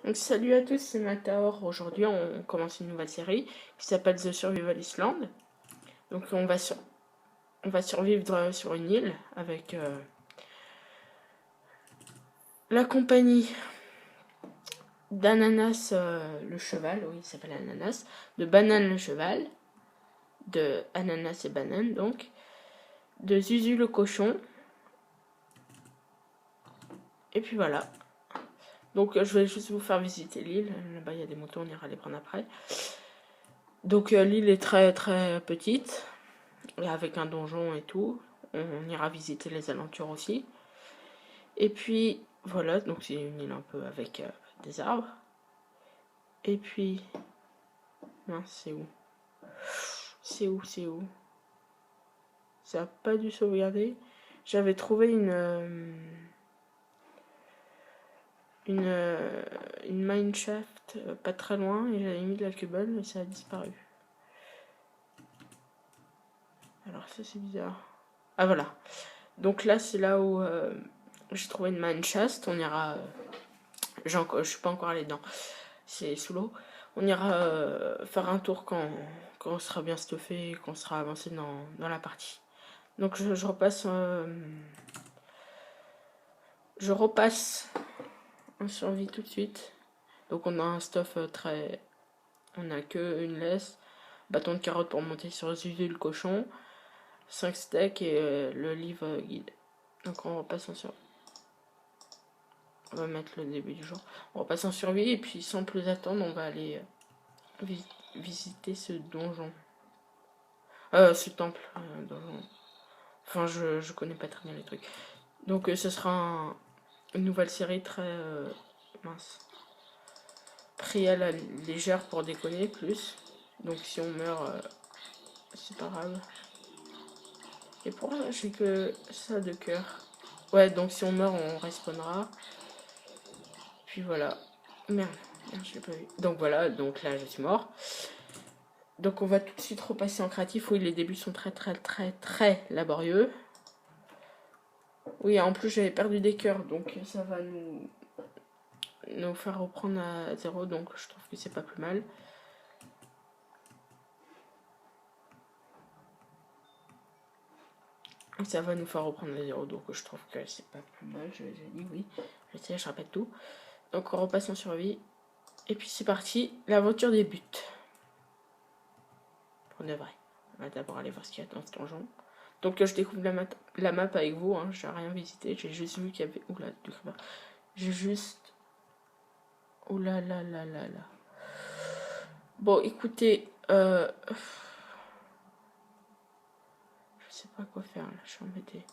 Donc, salut à tous, c'est Mataor. Aujourd'hui, on commence une nouvelle série qui s'appelle The Survival Island. Donc, on va survivre sur une île avec la compagnie d'Ananas le cheval, oui, il s'appelle Ananas, de Banane le cheval, de Ananas et Banane, donc, de Zuzu le cochon. Et puis voilà. Donc, je vais juste vous faire visiter l'île. Là-bas, il y a des motos, on ira les prendre après. Donc, l'île est très très petite, avec un donjon et tout. On ira visiter les alentours aussi. Et puis, voilà, donc c'est une île un peu avec des arbres. Et puis, mince, c'est où? C'est où? Ça n'a pas dû sauvegarder. J'avais trouvé une mineshaft pas très loin et j'avais mis de l'alcubol, mais ça a disparu. Alors ça c'est bizarre. Ah voilà. Donc là c'est là où j'ai trouvé une mineshaft. On ira... je suis pas encore allé dedans. C'est sous l'eau. On ira faire un tour quand on sera bien stuffé et qu'on sera avancé dans la partie. Donc je repasse en survie tout de suite. Donc on a un stuff très... On a que une laisse, bâton de carotte pour monter sur Zuzu le cochon, 5 steaks et le livre guide. Donc on repasse en survie. On va mettre le début du jour. On repasse en survie et puis sans plus attendre on va aller visiter ce donjon. Ce temple. Donjon. Enfin je connais pas très bien les trucs. Donc ce sera une nouvelle série très mince. Pris à la légère pour déconner plus. Donc si on meurt, c'est pas grave. Et pour là, j'ai que ça de cœur. Ouais, donc si on meurt, on respawnera. Puis voilà. Merde, je l'ai pas vu. Donc voilà, donc là, je suis mort. Donc on va tout de suite repasser en créatif. Oui, les débuts sont très très très très laborieux. Oui, en plus j'avais perdu des cœurs, donc ça va nous faire reprendre à 0, donc je trouve que c'est pas plus mal. Ça va nous faire reprendre à 0, donc je trouve que c'est pas plus mal. J'ai dit oui, je répète tout. Donc on repasse en survie. Et puis c'est parti, l'aventure débute. Pour de vrai. On va d'abord aller voir ce qu'il y a dans ce donjon. Donc je découvre la map avec vous, hein. J'ai rien visité, j'ai juste vu qu'il y avait... Oula, du creeper. J'ai juste... Oula là là là là. Bon, écoutez, je sais pas quoi faire là, je suis embêtée.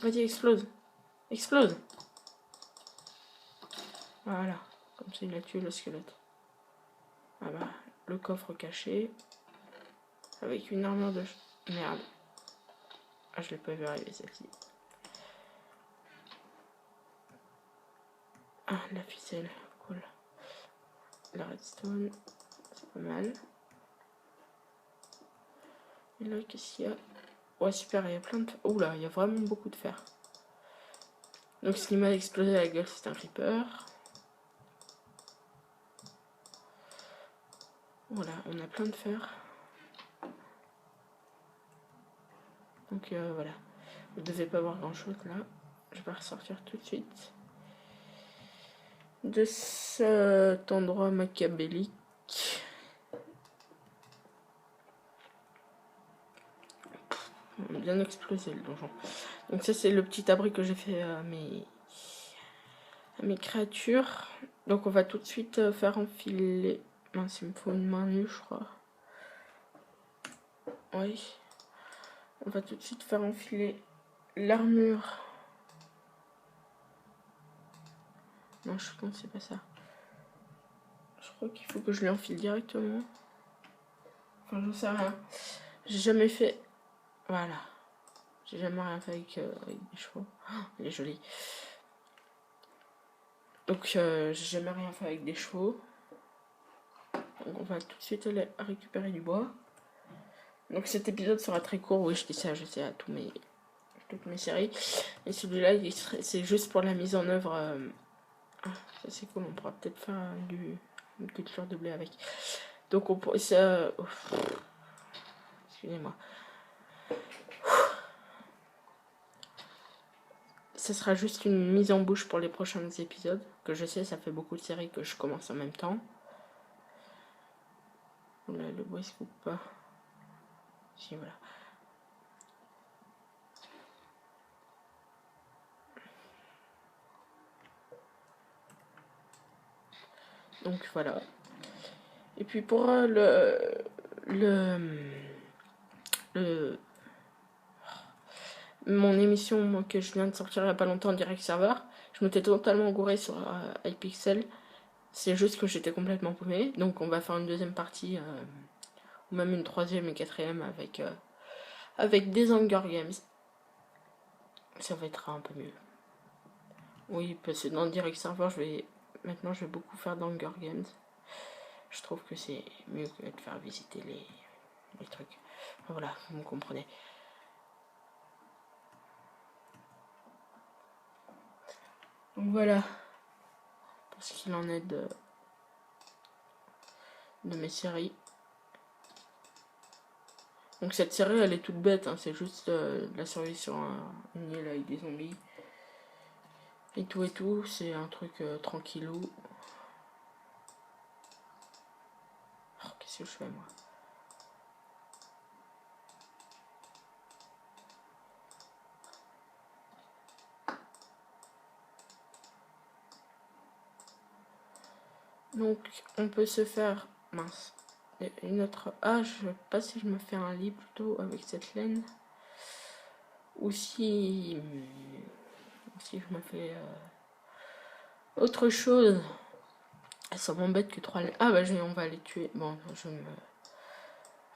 Vas-y, explose. Explose. Voilà. Comme ça, il a tué le squelette. Ah bah, le coffre caché. Avec une armure de... Merde. Ah, je l'ai pas vu arriver celle-ci. Ah, la ficelle. Cool. La redstone. C'est pas mal. Et là, qu'est-ce qu'il y a? Ouais, super, il y a plein de... Oula, il y a vraiment beaucoup de fer. Donc, ce qui m'a explosé la gueule, c'est un creeper. Voilà, on a plein de fer. Donc, voilà. Vous ne devez pas voir grand-chose, là. Je vais ressortir tout de suite de cet endroit machiavélique. On a bien explosé, le donjon. Donc, ça, c'est le petit abri que j'ai fait à mes créatures. Donc, on va tout de suite faire enfiler... Mince, il me faut une main nue, je crois. Oui. On va tout de suite faire enfiler l'armure. Non, je pense que c'est pas ça. Je crois qu'il faut que je l'enfile directement. Enfin, j'en sais rien. J'ai jamais fait... Voilà. J'ai jamais rien fait avec des chevaux. Oh, elle est jolie. Donc, j'ai jamais rien fait avec des chevaux. Donc, on va tout de suite aller récupérer du bois. Donc cet épisode sera très court, oui je dis ça, je sais, à toutes mes séries. Et celui-là, c'est juste pour la mise en œuvre. Ça c'est cool, on pourra peut-être faire une culture de blé avec. Donc on pourrait ça. Excusez-moi. Ce sera juste une mise en bouche pour les prochains épisodes. Que je sais, ça fait beaucoup de séries que je commence en même temps. Là, le bois se coupe pas. Si, voilà. Donc voilà. Et puis pour mon émission que je viens de sortir il n'y a pas longtemps en direct serveur, je m'étais totalement gouré sur iPixel. C'est juste que j'étais complètement paumé. Donc on va faire une deuxième partie, ou même une troisième et quatrième avec des Hunger Games. Ça va être un peu mieux. Oui, parce que dans le direct serveur, maintenant je vais beaucoup faire d'Hunger Games. Je trouve que c'est mieux que de faire visiter les trucs. Voilà, vous me comprenez. Donc voilà, pour ce qu'il en est de mes séries. Donc cette série, elle est toute bête, hein, c'est juste de la survie sur une île avec des zombies. Et tout, c'est un truc tranquillou. Oh, qu'est-ce que je fais, moi? Donc, on peut se faire... Mince. Une autre... Ah, je sais pas si je me fais un lit plutôt avec cette laine. Ou si je me fais autre chose. Ça m'embête que 3 laines. Ah bah on va les tuer. Bon,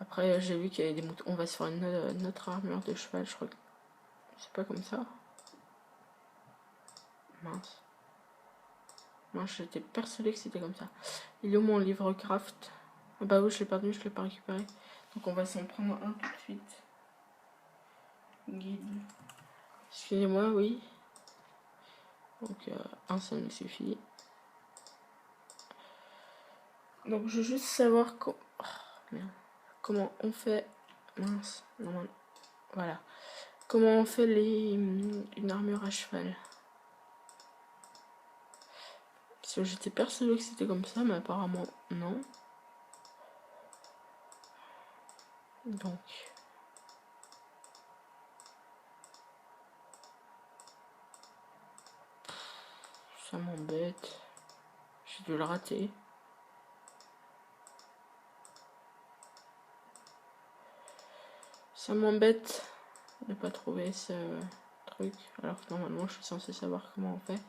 après j'ai vu qu'il y avait des moutons. On va se faire une autre armure de cheval, je crois que c'est pas comme ça. Mince. Moi j'étais persuadée que c'était comme ça. Il est où mon livre craft? Ah bah oui, je l'ai perdu, je l'ai pas récupéré. Donc on va s'en prendre un tout de suite. Guide. Excusez-moi, oui. Donc un ça me suffit. Donc je veux juste savoir comment on fait. Mince, non, voilà. Comment on fait une armure à cheval. Parce que j'étais persuadée que c'était comme ça, mais apparemment non. Donc. Ça m'embête. J'ai dû le rater. Ça m'embête de pas trouver ce truc. Alors que normalement je suis censée savoir comment on fait.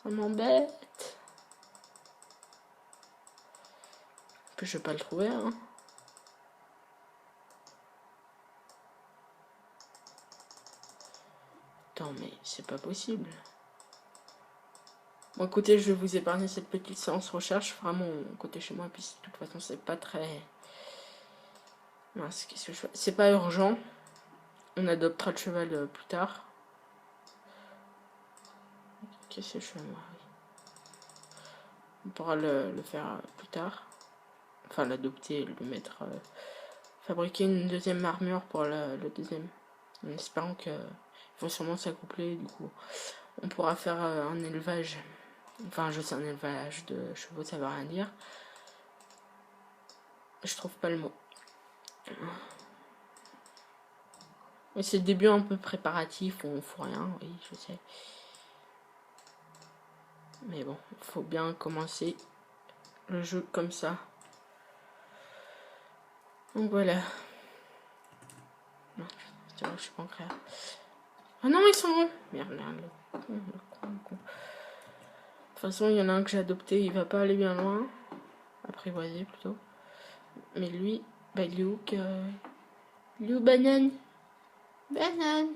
Ça m'embête. Puis je vais pas le trouver, hein. Attends, mais c'est pas possible. Bon, écoutez, je vais vous épargner cette petite séance recherche. Vraiment, côté chez moi, puis de toute façon, c'est pas très... Mince, qu'est-ce que je fais? C'est pas urgent. On adoptera le cheval plus tard. Qu'est-ce que je fais, moi? On pourra le faire plus tard. Enfin, l'adopter, le mettre... fabriquer une deuxième armure pour le deuxième. En espérant qu'ils vont sûrement s'accoupler, du coup. On pourra faire un élevage. Enfin, je sais, un élevage de chevaux, ça veut rien dire. Je trouve pas le mot. Mais c'est le début un peu préparatif, on fout rien, oui, je sais. Mais bon, il faut bien commencer le jeu comme ça. Donc voilà. Non, je suis pas en créa. Ah non, ils sont bons. Merde, le con. De toute façon, il y en a un que j'ai adopté, il va pas aller bien loin. Apprivoisé plutôt. Mais lui, bah il est où que... Il est où, banane? Banane.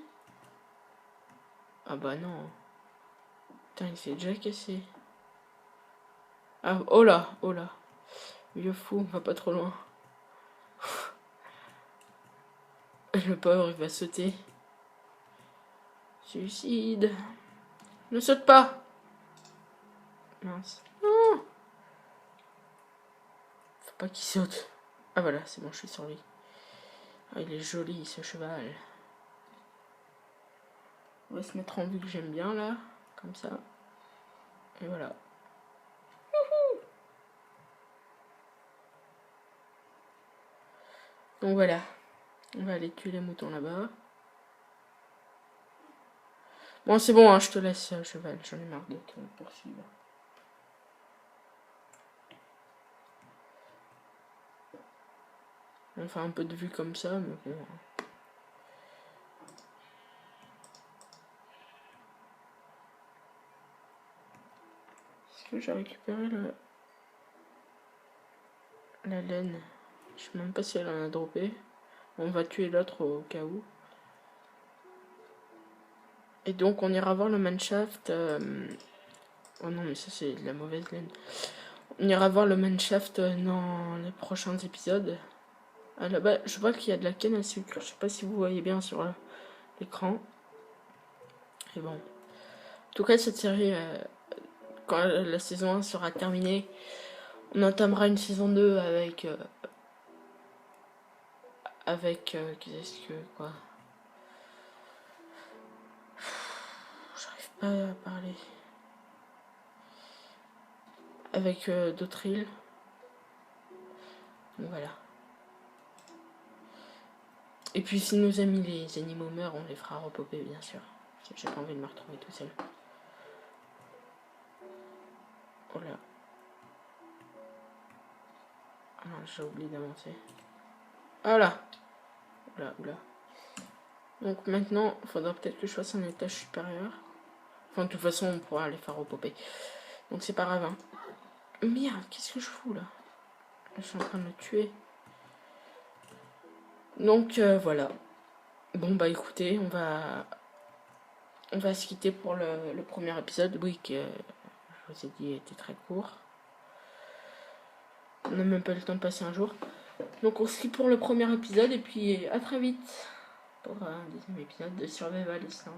Ah bah non. Putain, il s'est déjà cassé. Ah, oh là. Vieux fou, va pas trop loin. Le pauvre, il va sauter. Suicide. Ne saute pas. Mince. Non. Faut pas qu'il saute. Ah voilà, c'est bon, je suis sur lui. Ah, il est joli, ce cheval. On va se mettre en vue que j'aime bien, là. Comme ça. Et voilà. Donc voilà. On va aller tuer les moutons là-bas. Bon, c'est bon, hein, je te laisse, cheval. J'en ai marre de te poursuivre. On fait un peu de vue comme ça, mais bon. Est-ce que j'ai récupéré la laine? Je sais même pas si elle en a droppé. On va tuer l'autre au cas où. Et donc on ira voir le manshaft. Oh non, mais ça c'est de la mauvaise laine. On ira voir le manshaft dans les prochains épisodes. Ah, là-bas, je vois qu'il y a de la canne à sucre. Je sais pas si vous voyez bien sur l'écran. Et bon. En tout cas, cette série, quand la saison 1 sera terminée, on entamera une saison 2 avec qu'est-ce que quoi, j'arrive pas à parler, avec d'autres îles. Donc voilà. Et puis si nos amis les animaux meurent, on les fera repopper bien sûr. J'ai pas envie de me retrouver tout seul. Oh là. Ah, j'ai oublié d'avancer. Voilà. Oula, oula. Donc maintenant, il faudra peut-être que je fasse un étage supérieur. Enfin, de toute façon, on pourra les faire repopper. Donc c'est pas grave. Hein. Merde, qu'est-ce que je fous là? Je suis en train de le tuer. Donc voilà. Bon bah écoutez, on va se quitter pour le premier épisode. Oui, que je vous ai dit était très court. On n'a même pas eu le temps de passer un jour. Donc on se quitte pour le premier épisode et puis à très vite pour un deuxième épisode de Survival Island.